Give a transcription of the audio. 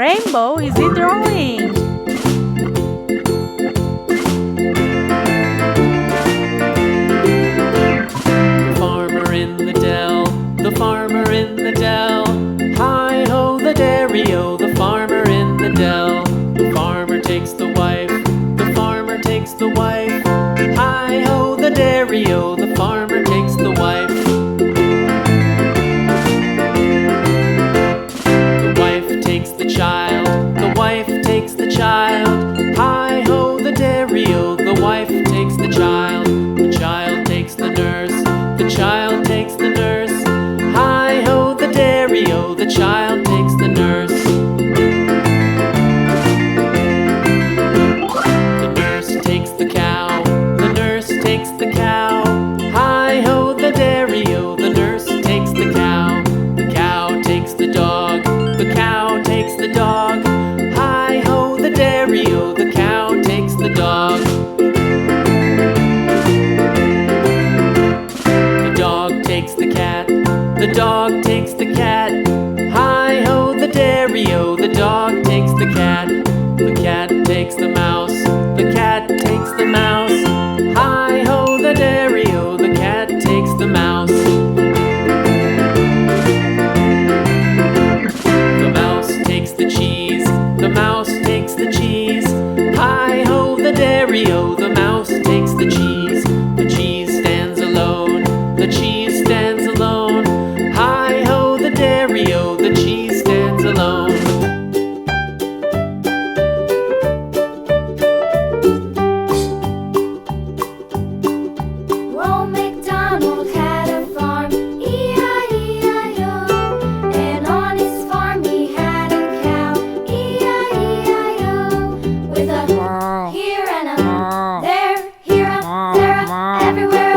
rainbow is he drawing? The farmer in the dell. Hi-ho, the dairy-o, the farmer in the dell. The farmer takes the wife, the farmer takes the wife. Hi-ho, the dairy-o, the farmer takes the wife. The wife takes the child, the wife takes the child. Hi-ho, the dairy-o, the wife takes the child. The child takes the nurse, the child takes the nurse. Hi-ho, the dairy-o, the child takes the nurse. The nurse takes the cow, the nurse takes the cow. Hi-ho, the dairy-o, the nurse takes the cow. The cow takes the dog, the cow takes the dog. Hi-ho, the dairy-o, the cow takes the dog. The dog takes the cat, the dog takes the cat. Hi-ho, the dairy-o, the dog takes the cat. The cat takes the mouse, the cat takes the mouse. Hi-ho, the dairy-o, the cat takes the mouse. The mouse takes the cheese, the mouse takes the cheese. Hi-ho, the dairy-o, the mouse takes the cheese. The cheese stands alone, the cheese stands alone. Hi-ho, the dairy-o, the cheese stands alone. Old MacDonald had a farm, E-I-E-I-O. And on his farm he had a cow, E-I-E-I-O. With a here and a there, here a there, a everywhere.